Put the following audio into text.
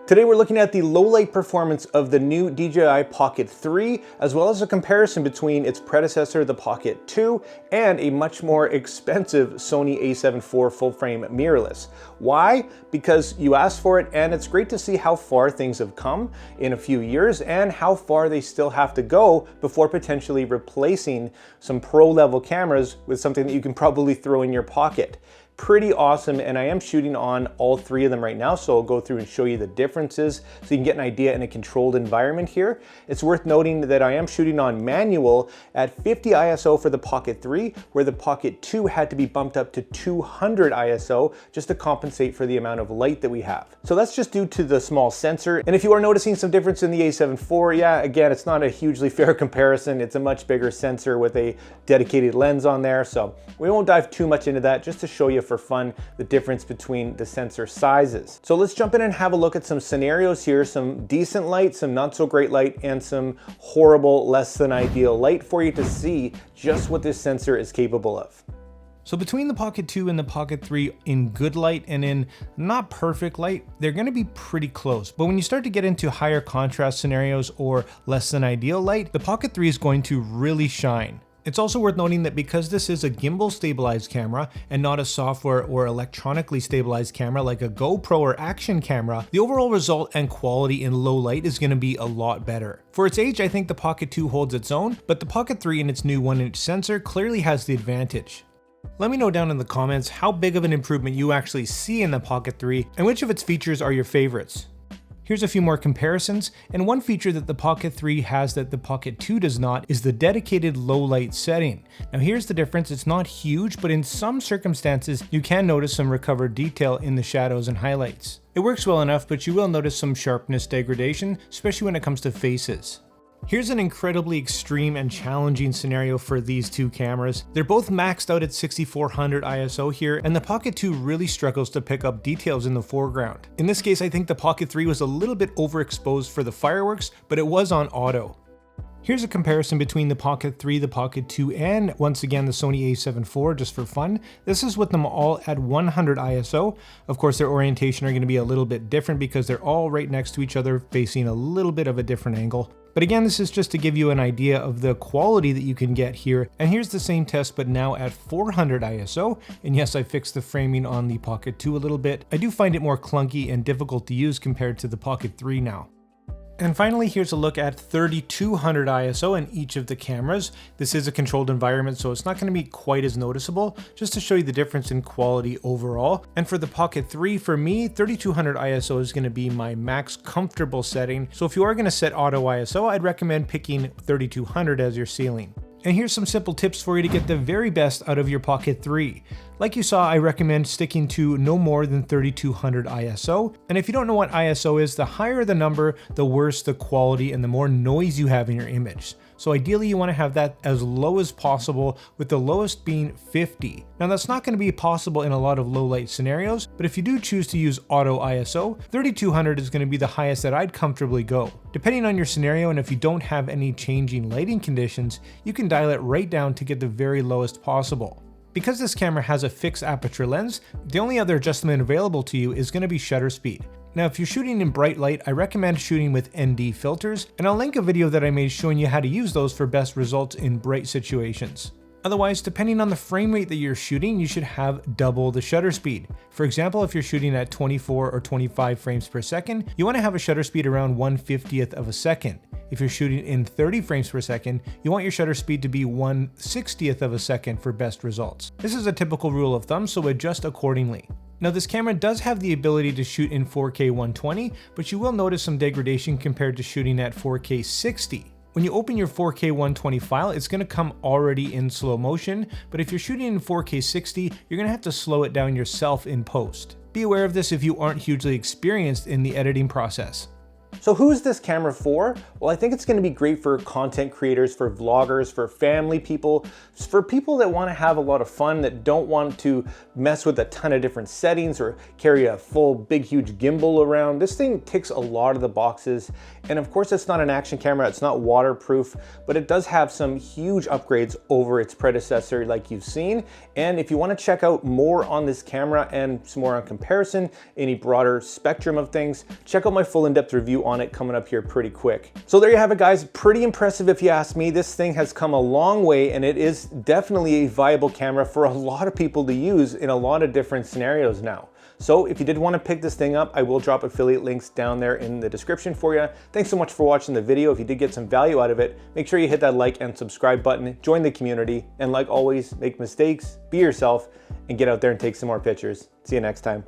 Today we're looking at the low light performance of the new DJI Pocket 3, as well as a comparison between its predecessor, the Pocket 2, and a much more expensive Sony a7 IV full frame mirrorless. Why? Because you asked for it, and it's great to see how far things have come in a few years and how far they still have to go before potentially replacing some pro level cameras with something that you can probably throw in your pocket. Pretty awesome, and I am shooting on all three of them right now, so I'll go through and show you the differences so you can get an idea in a controlled environment here. It's worth noting that I am shooting on manual at 50 ISO for the Pocket 3, where the Pocket 2 had to be bumped up to 200 ISO just to compensate for the amount of light that we have. So that's just due to the small sensor. And if you are noticing some difference in the a7 IV, yeah, again, it's not a hugely fair comparison. It's a much bigger sensor with a dedicated lens on there, so we won't dive too much into that, just to show you for fun the difference between the sensor sizes. So let's jump in and have a look at some scenarios here, some decent light, some not so great light, and some horrible, less than ideal light for you to see just what this sensor is capable of. So between the Pocket 2 and the Pocket 3 in good light and in not perfect light, they're going to be pretty close. But when you start to get into higher contrast scenarios or less than ideal light, the Pocket 3 is going to really shine. It's also worth noting that because this is a gimbal stabilized camera and not a software or electronically stabilized camera like a GoPro or action camera, the overall result and quality in low light is going to be a lot better. For its age, I think the Pocket 2 holds its own, but the Pocket 3 and its new 1-inch sensor clearly has the advantage. Let me know down in the comments how big of an improvement you actually see in the Pocket 3 and which of its features are your favorites. Here's a few more comparisons, and one feature that the Pocket 3 has that the Pocket 2 does not is the dedicated low light setting. Now here's the difference, it's not huge, but in some circumstances you can notice some recovered detail in the shadows and highlights. It works well enough, but you will notice some sharpness degradation, especially when it comes to faces. Here's an incredibly extreme and challenging scenario for these two cameras. They're both maxed out at 6400 ISO here, and the Pocket 2 really struggles to pick up details in the foreground. In this case, I think the Pocket 3 was a little bit overexposed for the fireworks, but it was on auto. Here's a comparison between the Pocket 3, the Pocket 2, and once again the Sony a7 IV just for fun. This is with them all at 100 ISO. Of course, their orientation are going to be a little bit different because they're all right next to each other, facing a little bit of a different angle. But again, this is just to give you an idea of the quality that you can get here. And here's the same test, but now at 400 ISO. And yes, I fixed the framing on the Pocket 2 a little bit. I do find it more clunky and difficult to use compared to the Pocket 3 now. And finally, here's a look at 3200 ISO in each of the cameras. This is a controlled environment, so it's not going to be quite as noticeable, just to show you the difference in quality overall. And for the Pocket 3, for me, 3200 ISO is going to be my max comfortable setting. So if you are going to set auto ISO, I'd recommend picking 3200 as your ceiling. And here's some simple tips for you to get the very best out of your Pocket 3. Like you saw, I recommend sticking to no more than 3200 ISO. And if you don't know what ISO is, the higher the number, the worse the quality and the more noise you have in your image. So ideally you want to have that as low as possible, with the lowest being 50. Now that's not going to be possible in a lot of low light scenarios, but if you do choose to use auto ISO, 3200 is going to be the highest that I'd comfortably go. Depending on your scenario, and if you don't have any changing lighting conditions, you can dial it right down to get the very lowest possible. Because this camera has a fixed aperture lens, the only other adjustment available to you is going to be shutter speed. Now, if you're shooting in bright light, I recommend shooting with ND filters, and I'll link a video that I made showing you how to use those for best results in bright situations. Otherwise, depending on the frame rate that you're shooting, you should have double the shutter speed. For example, if you're shooting at 24 or 25 frames per second, you want to have a shutter speed around 1/50th of a second. If you're shooting in 30 frames per second, you want your shutter speed to be 1/60th of a second for best results. This is a typical rule of thumb, so adjust accordingly. Now this camera does have the ability to shoot in 4K 120, but you will notice some degradation compared to shooting at 4K 60. When you open your 4K 120 file, it's going to come already in slow motion, but if you're shooting in 4K 60, you're going to have to slow it down yourself in post. Be aware of this if you aren't hugely experienced in the editing process. So who's this camera for? Well, I think it's gonna be great for content creators, for vloggers, for family people, for people that wanna have a lot of fun, that don't want to mess with a ton of different settings or carry a full big huge gimbal around. This thing ticks a lot of the boxes. And of course, it's not an action camera, it's not waterproof, but it does have some huge upgrades over its predecessor like you've seen. And if you wanna check out more on this camera and some more on comparison, any broader spectrum of things, check out my full in-depth review on it coming up here pretty quick. So there you have it, guys. Pretty impressive if you ask me. This thing has come a long way, and it is definitely a viable camera for a lot of people to use in a lot of different scenarios now. So if you did want to pick this thing up, I will drop affiliate links down there in the description for you. Thanks so much for watching the video. If you did get some value out of it, make sure you hit that like and subscribe button, join the community, and like always, make mistakes, be yourself, and get out there and take some more pictures. See you next time.